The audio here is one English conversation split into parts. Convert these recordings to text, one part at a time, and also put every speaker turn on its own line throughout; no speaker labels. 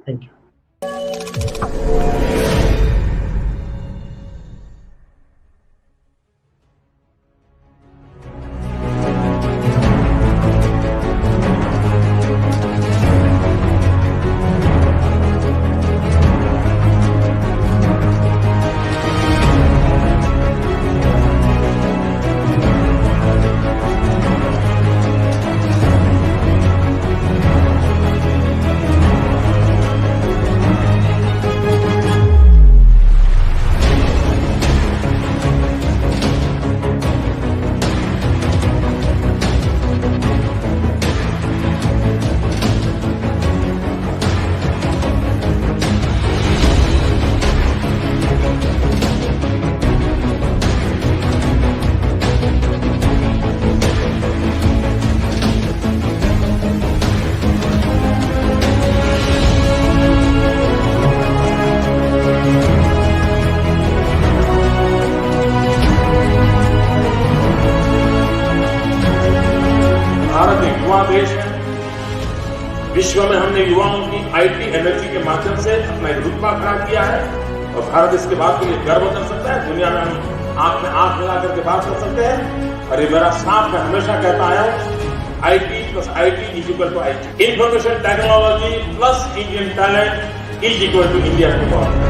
Thank you.
Bharat एक युवा देश है। विश्व में हमने युवाओं की आईटी एनर्जी के माध्यम से अपना एक रुतबा खड़ा किया है और भारत इसके बात के लिए गर्व कर सकता है। दुनिया में हम आंख में आंख मिला करके बात कर सकते हैं और ये मेरा साफ मैं हमेशा कहता आया हूं, IT plus IT is equal to IT. Information technology plus Indian talent is equal to India tomorrow.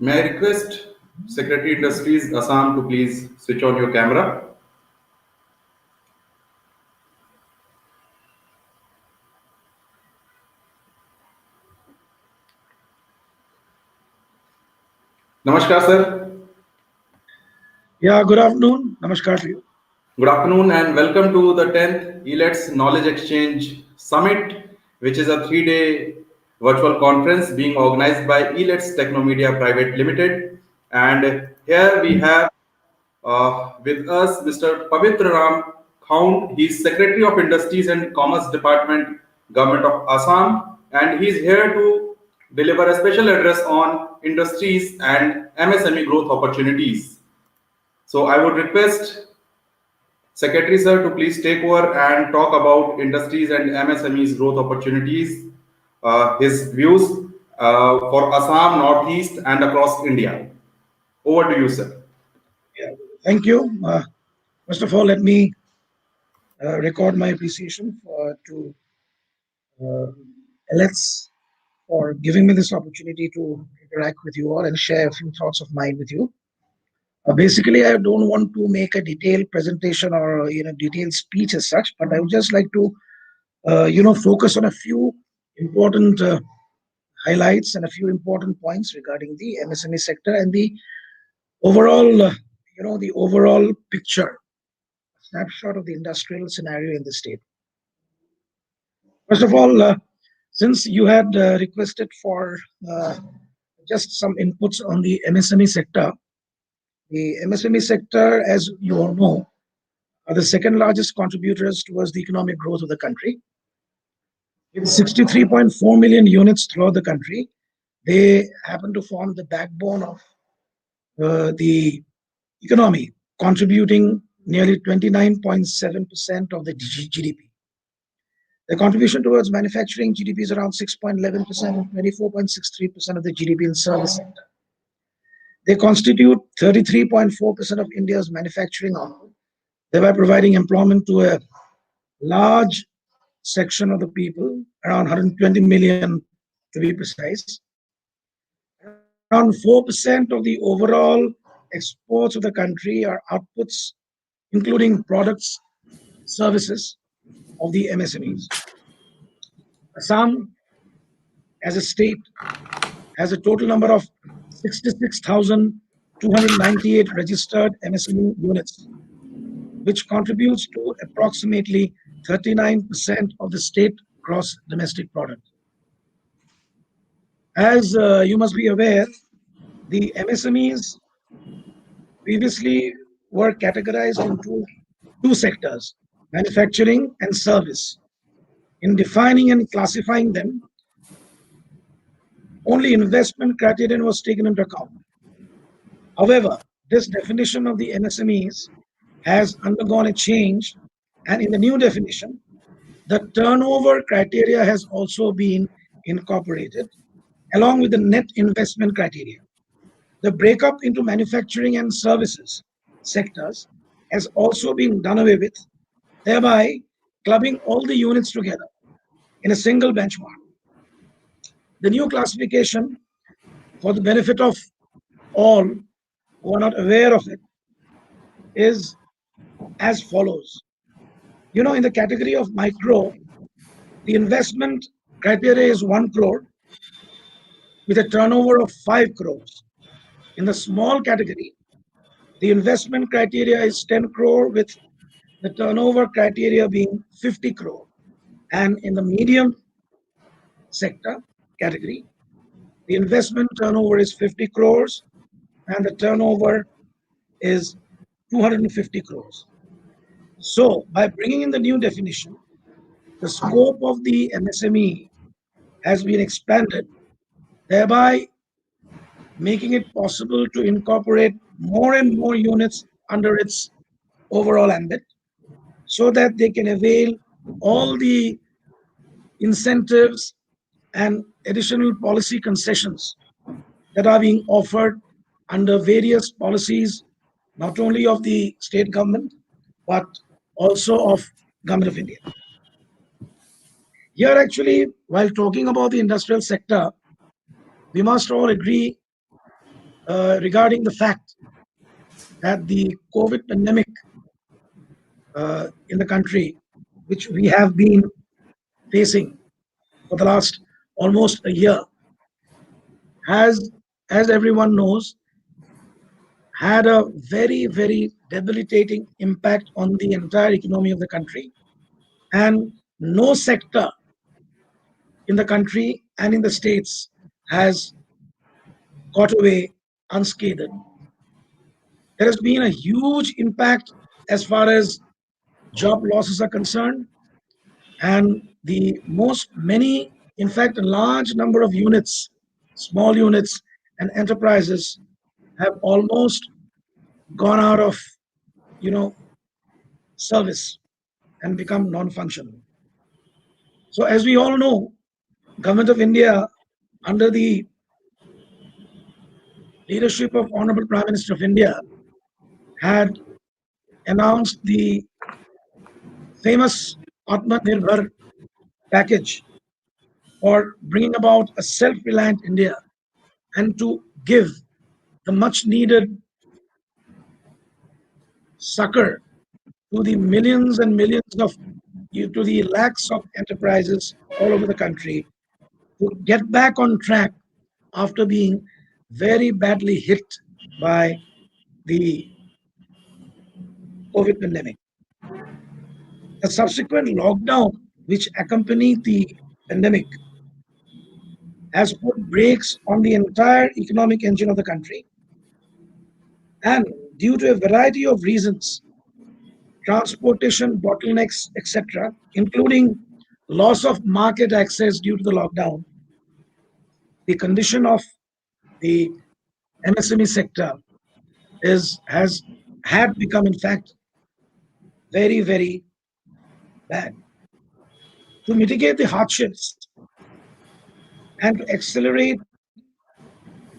May I request Secretary Industries Assam to please switch on your camera? Namaskar, sir.
Yeah, good afternoon. Namaskar to you.
Good afternoon and welcome to the 10th Elets Knowledge Exchange Summit, which is a 3-day virtual conference being organized by Elets Technomedia Private Limited. And here we have with us Mr. Pavitra Ram Khound. He is Secretary of Industries and Commerce Department, Government of Assam, and he is here to deliver a special address on industries and MSME growth opportunities. So I would request Secretary Sir to please take over and talk about industries and MSMEs growth opportunities, his views for Assam, Northeast, and across India. Over to you, sir.
Yeah, thank you. First of all, let me record my appreciation to uh, Elets for giving me this opportunity to interact with you all and share a few thoughts of mine with you. Basically, I don't want to make a detailed presentation or detailed speech as such, but I would just like to focus on a few important highlights and a few important points regarding the MSME sector and the overall the overall picture, snapshot of the industrial scenario in the state. First of all, since you had requested for just some inputs on the MSME sector, the MSME sector, as you all know, are the second largest contributors towards the economic growth of the country. With 63.4 million units throughout the country, they happen to form the backbone of the economy, contributing nearly 29.7% of the GDP. The contribution towards manufacturing GDP is around 6.11% and 24.63% of the GDP in service sector. They constitute 33.4% of India's manufacturing output, thereby providing employment to a large section of the people, around 120 million to be precise. Around 4% of the overall exports of the country are outputs, including products, services of the MSMEs. Assam, as a state, has a total number of 66,298 registered MSME units, which contributes to approximately 39% of the state gross domestic product. As you must be aware, the MSMEs previously were categorized into two sectors, manufacturing and service. In defining and classifying them, only investment criterion was taken into account. However, this definition of the MSMEs has undergone a change, and in the new definition, the turnover criteria has also been incorporated along with the net investment criteria. The breakup into manufacturing and services sectors has also been done away with, thereby clubbing all the units together in a single benchmark. The new classification, for the benefit of all who are not aware of it, is as follows. In the category of micro, the investment criteria is 1 crore with a turnover of 5 crores. In the small category, the investment criteria is 10 crore with the turnover criteria being 50 crore. And in the medium sector category, the investment turnover is 50 crores and the turnover is 250 crores. So by bringing in the new definition, the scope of the MSME has been expanded, thereby making it possible to incorporate more and more units under its overall ambit so that they can avail all the incentives and additional policy concessions that are being offered under various policies, not only of the state government, but also of Government of India. Here actually, while talking about the industrial sector, we must all agree regarding the fact that the COVID pandemic in the country, which we have been facing for the last almost a year, has, as everyone knows, had a very, very debilitating impact on the entire economy of the country. And no sector in the country and in the states has got away unscathed. There has been a huge impact as far as job losses are concerned, and many, in fact, a large number of units, small units, and enterprises have almost gone out of, you know, service and become non-functional. So, as we all know, Government of India, under the leadership of Honorable Prime Minister of India, had announced the famous Atmanirbhar package for bringing about a self-reliant India and to give the much needed succor to the millions and millions of to the lakhs of enterprises all over the country to get back on track after being very badly hit by the COVID pandemic. The subsequent lockdown, which accompanied the pandemic, has put brakes on the entire economic engine of the country. And due to a variety of reasons, transportation bottlenecks, etc., including loss of market access due to the lockdown, the condition of the MSME sector has had become, in fact, very, very bad. To mitigate the hardships and to accelerate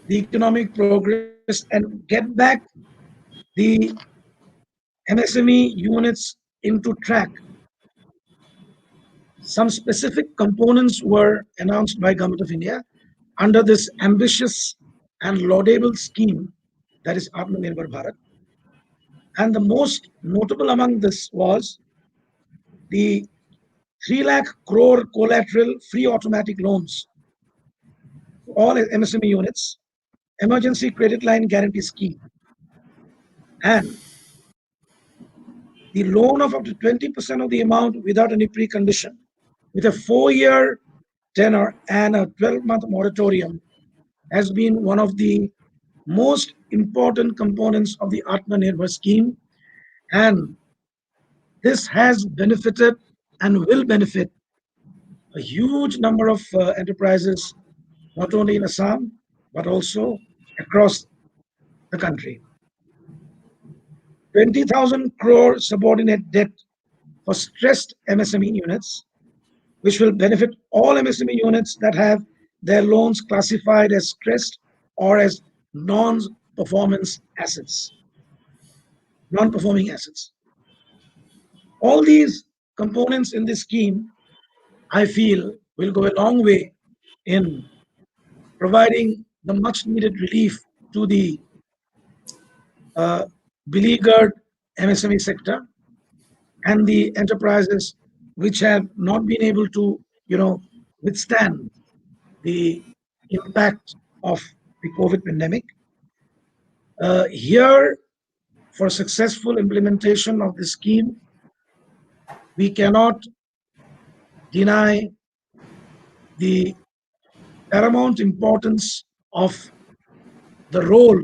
the economic progress and get back the MSME units into track, some specific components were announced by Government of India under this ambitious and laudable scheme, that is Atmanirbhar Bharat. And the most notable among this was the 3 lakh crore collateral free automatic loans to all MSME units, emergency credit line guarantee scheme, and the loan of up to 20% of the amount without any precondition, with a 4-year tenor and a 12-month moratorium, has been one of the most important components of the Atmanirbhar scheme. And this has benefited and will benefit a huge number of enterprises, not only in Assam, but also across the country. 20,000 crore subordinate debt for stressed MSME units, which will benefit all MSME units that have their loans classified as stressed or as non-performance assets, non-performing assets. All these components in this scheme, I feel, will go a long way in providing the much needed relief to the beleaguered MSME sector and the enterprises which have not been able to, withstand the impact of the COVID pandemic. Here, for successful implementation of this scheme, we cannot deny the paramount importance of the role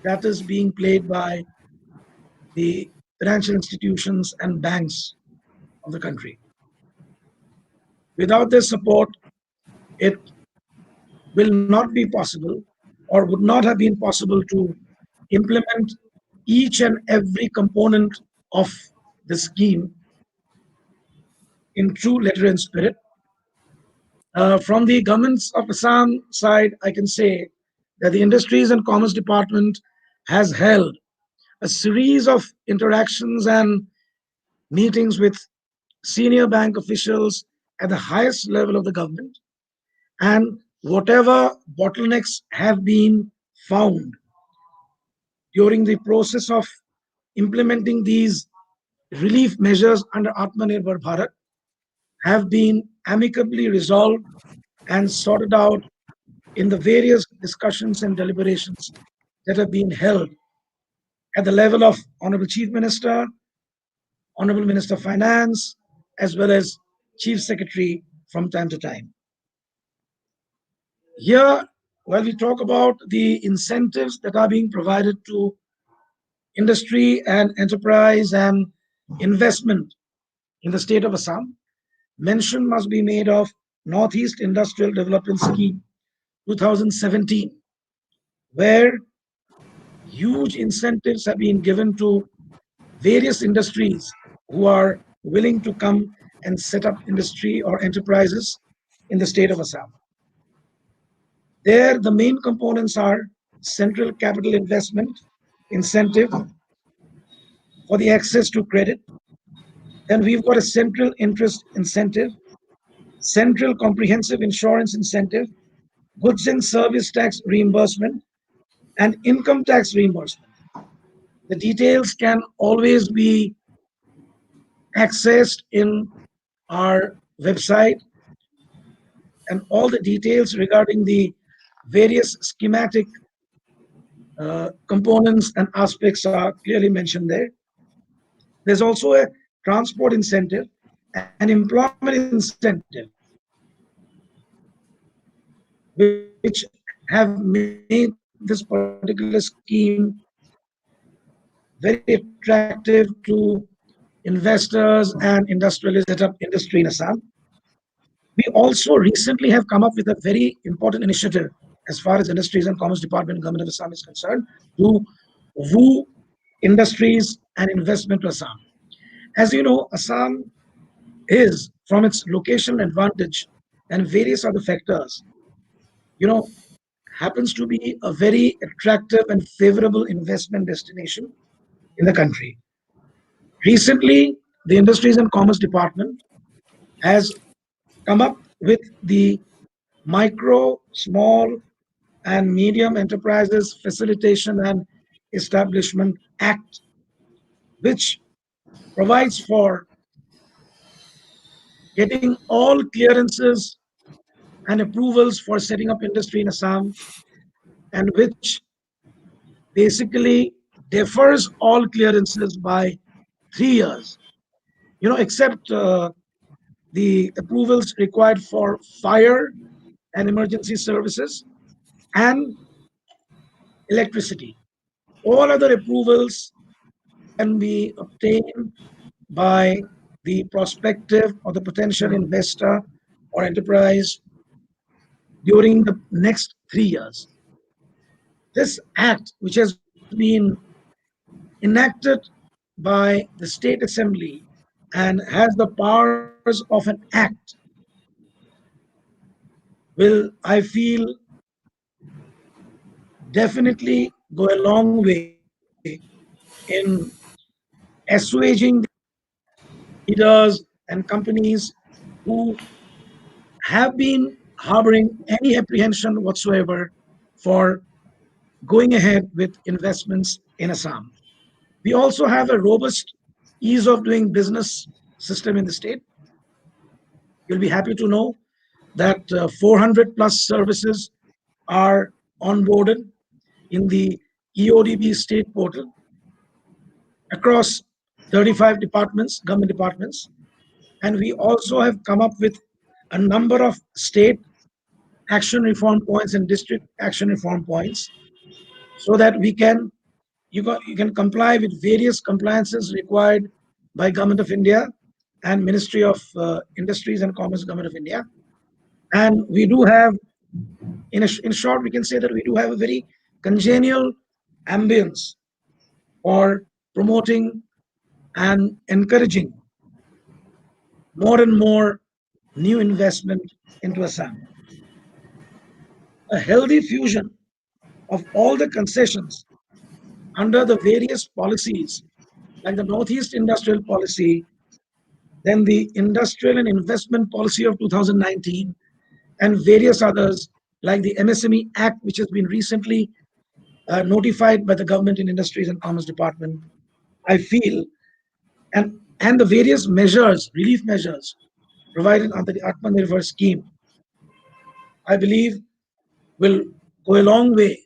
that is being played by the financial institutions and banks of the country. Without their support, it will not be possible or would not have been possible to implement each and every component of the scheme in true letter and spirit. From the governments of Assam side, I can say that the Industries and Commerce Department has held a series of interactions and meetings with senior bank officials at the highest level of the government. And whatever bottlenecks have been found during the process of implementing these relief measures under Atmanirbhar Bharat have been amicably resolved and sorted out in the various discussions and deliberations that have been held at the level of Honorable Chief Minister, Honorable Minister of Finance, as well as Chief Secretary from time to time. Here, while we talk about the incentives that are being provided to industry and enterprise and investment in the state of Assam, mention must be made of Northeast Industrial Development Scheme 2017, where huge incentives have been given to various industries who are willing to come and set up industry or enterprises in the state of Assam. There, the main components are central capital investment incentive for the access to credit. Then we've got a central interest incentive, central comprehensive insurance incentive, goods and service tax reimbursement, and income tax reimbursement. The details can always be accessed in our website, and all the details regarding the various schematic components and aspects are clearly mentioned there. There's also a transport incentive and employment incentive, which have made this particular scheme very attractive to investors and industrialists set up industry in Assam. We also recently have come up with a very important initiative as far as Industries and Commerce Department, Government of Assam is concerned, to woo industries and investment to Assam. As you know, Assam is, from its location advantage and various other factors, you know, happens to be a very attractive and favorable investment destination in the country. Recently, the Industries and Commerce Department has come up with the Micro, Small, and Medium Enterprises Facilitation and Establishment Act, which provides for getting all clearances and approvals for setting up industry in Assam, and which basically defers all clearances by 3 years, except the approvals required for fire and emergency services and electricity. All other approvals can be obtained by the prospective or the potential investor or enterprise during the next 3 years. This act, which has been enacted by the State Assembly and has the powers of an act, will, I feel, definitely go a long way in assuaging the leaders and companies who have been harboring any apprehension whatsoever for going ahead with investments in Assam. We also have a robust ease of doing business system in the state. You'll be happy to know that 400 plus services are onboarded in the EODB state portal across 35 departments, government departments. And we also have come up with a number of state action reform points and district action reform points so that you can comply with various compliances required by Government of India and Ministry of Industries and Commerce, Government of India. And we do have, in short, we can say that we do have a very congenial ambience for promoting and encouraging more and more new investment into Assam. A healthy fusion of all the concessions under the various policies, like the Northeast Industrial Policy, then the Industrial and Investment Policy of 2019, and various others, like the MSME Act, which has been recently notified by the Government in Industries and Commerce Department, I feel, and the various measures, relief measures provided under the Atmanirbhar scheme, I believe will go a long way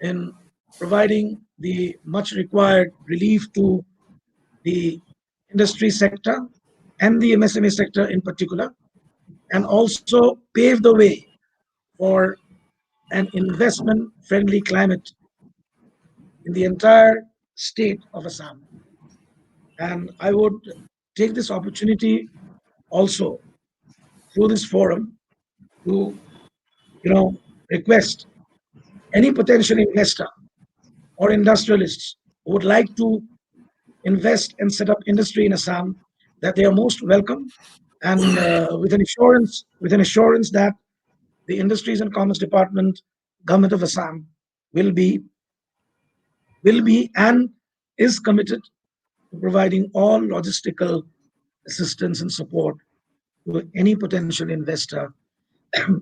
in providing the much required relief to the industry sector and the MSME sector in particular, and also pave the way for an investment friendly climate in the entire state of Assam. And I would take this opportunity also through this forum to, request any potential investor or industrialists who would like to invest and set up industry in Assam that they are most welcome, and with an assurance that the Industries and Commerce Department, Government of Assam, will be and is committed to providing all logistical assistance and support to any potential investor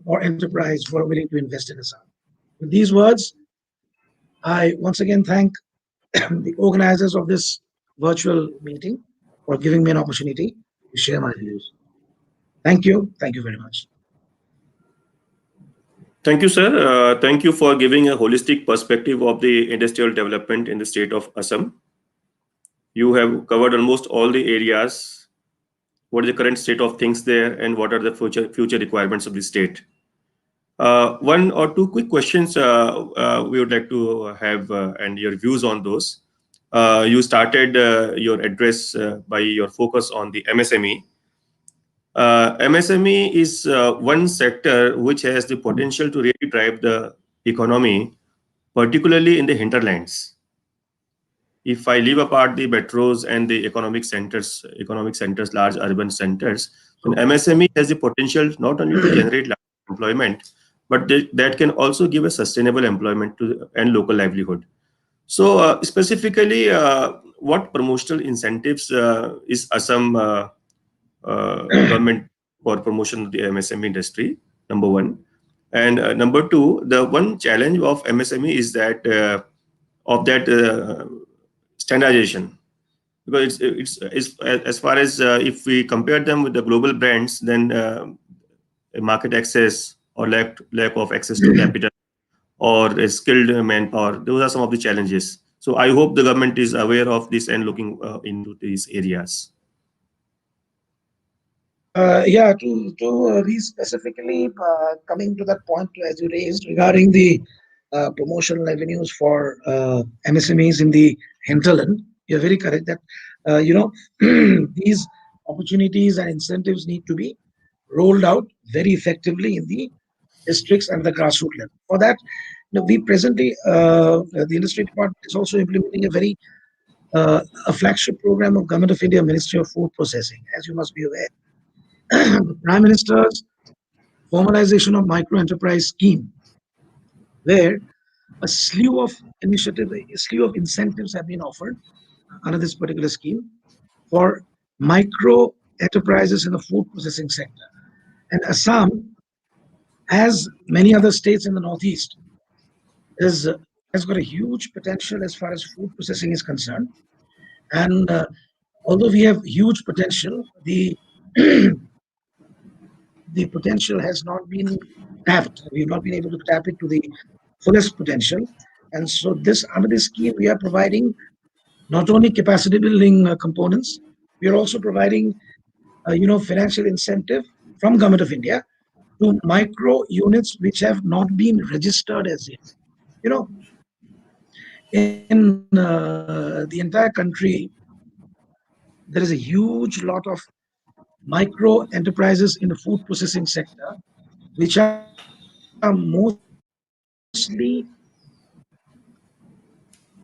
or enterprise who are willing to invest in Assam. With these words, I once again thank the organizers of this virtual meeting for giving me an opportunity to share my views. Thank you. Thank you very much.
Thank you, sir. Thank you for giving a holistic perspective of the industrial development in the state of Assam. You have covered almost all the areas. What is the current state of things there, and what are the future requirements of the state? One or two quick questions we would like to have, and your views on those. You started your address by your focus on the MSME. MSME is one sector which has the potential to really drive the economy, particularly in the hinterlands. If I leave apart the metros and the economic centers, large urban centers, then MSME has the potential not only to generate employment, but that can also give a sustainable employment to and local livelihood. So specifically, what promotional incentives is Assam government for promotion of the MSME industry? Number one. And number two, the one challenge of MSME is that standardization, because it's as far as if we compare them with the global brands, then market access or lack of access to capital or a skilled manpower, those are some of the challenges. So I hope the government is aware of this and looking into these areas.
Yeah, to be specifically coming to that point as you raised regarding the promotional avenues for MSMEs in the hinterland, you're very correct that these opportunities and incentives need to be rolled out very effectively in the districts and the grassroots level. For that, we presently the industry department is also implementing a flagship program of Government of India Ministry of Food Processing, as you must be aware. The Prime Minister's formalization of micro enterprise scheme, where a slew of incentives have been offered under this particular scheme for micro enterprises in the food processing sector. And Assam, as many other states in the Northeast, has got a huge potential as far as food processing is concerned. And although we have huge potential, the potential has not been tapped. We've not been able to tap it to the fullest potential. And so under this scheme, we are providing not only capacity building components, we are also providing, financial incentive from Government of India to micro units which have not been registered as yet. In the entire country, there is a huge lot of micro enterprises in the food processing sector, which are mostly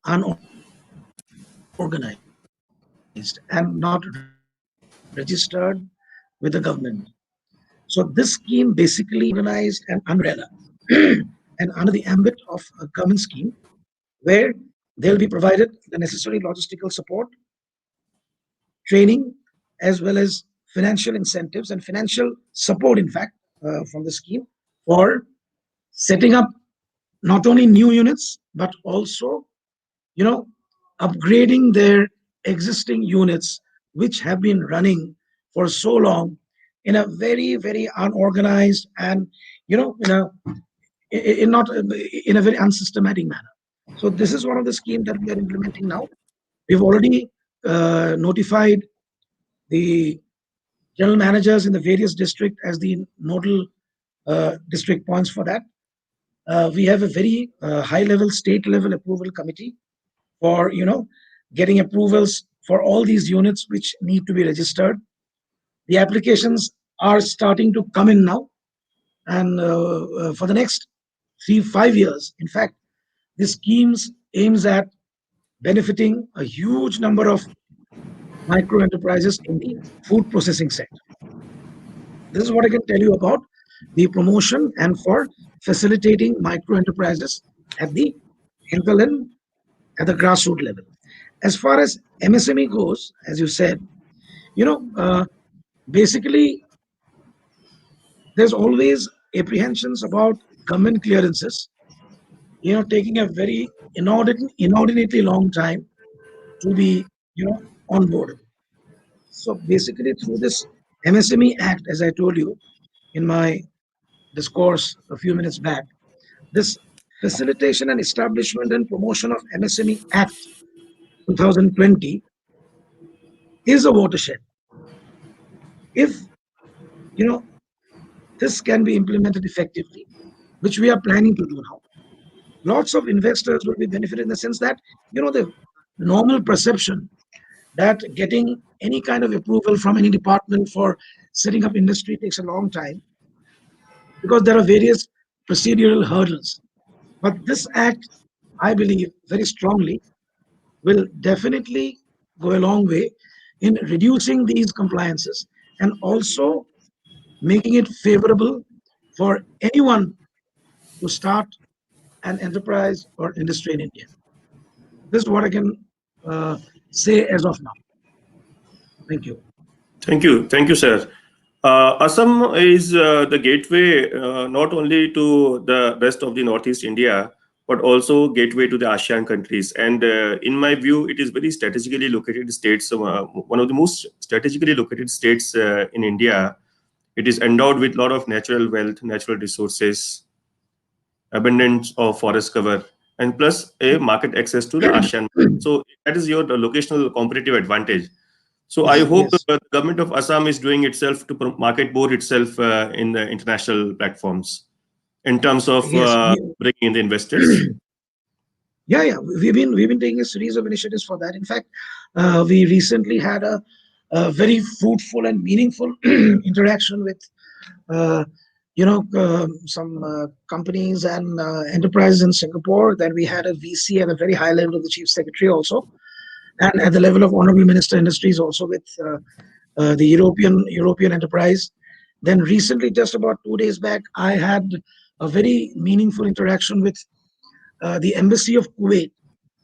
unorganized and not registered with the government. So this scheme basically organized an umbrella and under the ambit of a government scheme where they'll be provided the necessary logistical support, training, as well as financial incentives and financial support, in fact, from the scheme for setting up not only new units, but also, upgrading their existing units, which have been running for so long in a very, very unorganized and, not in a very unsystematic manner. So this is one of the schemes that we are implementing now. We've already notified the general managers in the various districts as the nodal district points for that. We have a very high level, state level approval committee for getting approvals for all these units which need to be registered. The applications are starting to come in now, and for the next 3 5 years, in fact, this schemes aims at benefiting a huge number of micro enterprises in the food processing sector. This is what I can tell you about the promotion and for facilitating micro enterprises at the hinterland, at the grassroots level. As far as MSME goes, as you said, you know, uh, basically there's always apprehensions about government clearances, taking a very inordinately long time to be, onboarded. So basically, through this MSME Act, as I told you in my discourse a few minutes back, this Facilitation and Establishment and Promotion of MSME Act 2020 is a watershed. If you know this can be implemented effectively, which we are planning to do now, lots of investors will be benefited in the sense that the normal perception that getting any kind of approval from any department for setting up industry takes a long time because there are various procedural hurdles. But this act, I believe very strongly, will definitely go a long way in reducing these compliances and also making it favorable for anyone to start an enterprise or industry in India. This is what I can uh, say as of now. Thank you.
Thank you, sir. Assam is the gateway not only to the rest of the Northeast India, but also gateway to the ASEAN countries. And in my view, it is very strategically located states, one of the most strategically located states in India. It is endowed with a lot of natural wealth, natural resources, abundance of forest cover, and plus a market access to the ASEAN. So that is your locational competitive advantage. So I
Yes,
hope
yes,
the government of Assam is doing itself to market board itself in the international platforms in terms of
yes.
bringing in the investors.
Yeah. We've been taking a series of initiatives for that. In fact, we recently had a very fruitful and meaningful interaction with some companies and enterprises in Singapore. Then we had a VC at a very high level of the chief secretary also, and at the level of honorable minister industries also with the European enterprise. Then recently, just about 2 days back, I had a very meaningful interaction with the embassy of Kuwait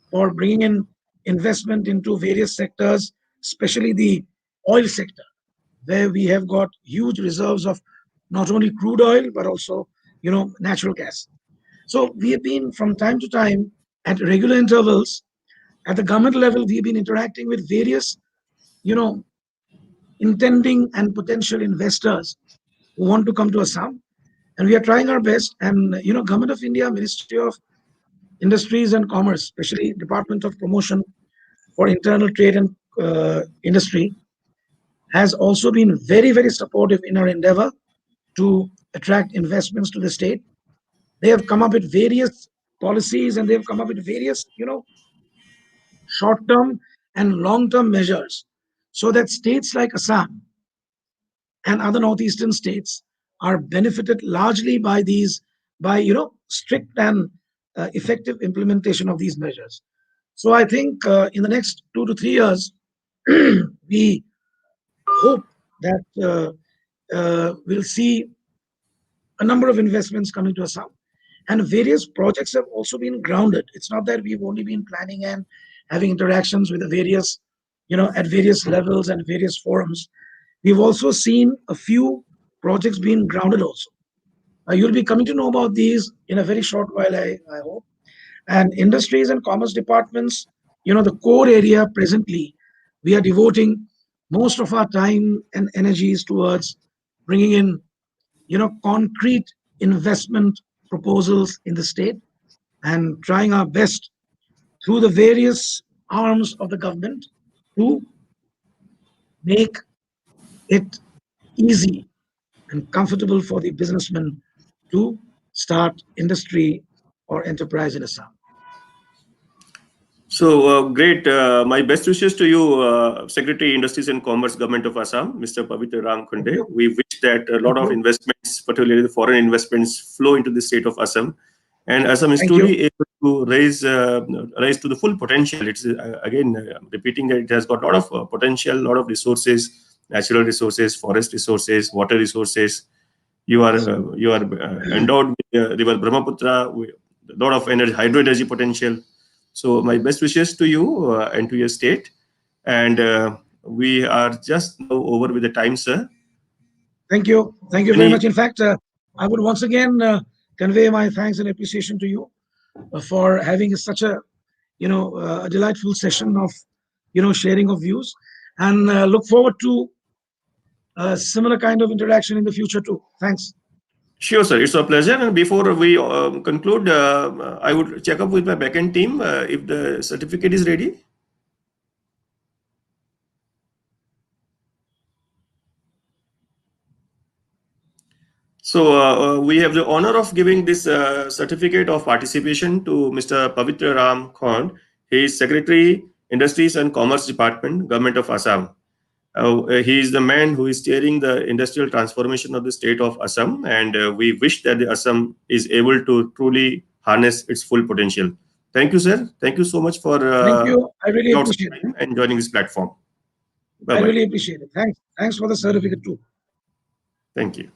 for bringing in investment into various sectors, especially the oil sector, where we have got huge reserves of not only crude oil but also natural gas. So we have been from time to time at regular intervals at the government level. We've been interacting with various you know intending and potential investors who want to come to Assam, and we are trying our best. And Government of India, Ministry of Industries and Commerce, especially Department of Promotion for Internal Trade and Industry, has also been very, very supportive in our endeavor to attract investments to the state. They have come up with various policies and they have come up with various, short-term and long-term measures so that states like Assam and other northeastern states are benefited largely by these, by strict and effective implementation of these measures. So I think in the next 2 to 3 years, we hope that we'll see a number of investments coming to Assam, and various projects have also been grounded. It's not that we've only been planning and having interactions with the various, at various levels and various forums. We've also seen a few projects being grounded also. You'll be coming to know about these in a very short while, I hope. And industries and commerce departments, the core area presently, we are devoting most of our time and energies towards bringing in concrete investment proposals in the state and trying our best through the various arms of the government to make it easy and comfortable for the businessmen to start industry or enterprise in Assam.
So great. My best wishes to you, Secretary Industries and Commerce, Government of Assam, Mr. Pavitra Ram
Thank
Khunde.
you.
We wish that a lot
Thank
of
you.
investments, particularly the foreign investments, flow into the state of Assam, and Assam is
Thank you.
truly able to rise to the full potential. It's again repeating that it has got a lot of potential, a lot of resources, natural resources, forest resources, water resources. You are endowed with River Brahmaputra, with a lot of energy, hydro energy potential. So my best wishes to you and to your state. And we are just now over with the time, sir.
Thank you. Thank you very
Any
much. In fact, I would once again convey my thanks and appreciation to you for having such a a delightful session of sharing of views, and look forward to a similar kind of interaction in the future too. Thanks.
Sure, sir. It's a pleasure. And before we conclude, I would check up with my backend team if the certificate is ready. So we have the honor of giving this certificate of participation to Mr. Pavitra Ram Khond. He is Secretary, Industries and Commerce Department, Government of Assam. He is the man who is steering the industrial transformation of the state of Assam, and we wish that the Assam is able to truly harness its full potential. Thank you, sir. Thank you so much for
Thank you. I really
out some
appreciate it.
time and joining this platform.
I
Bye bye.
really appreciate it. Thanks. Thanks for the certificate too.
Thank you.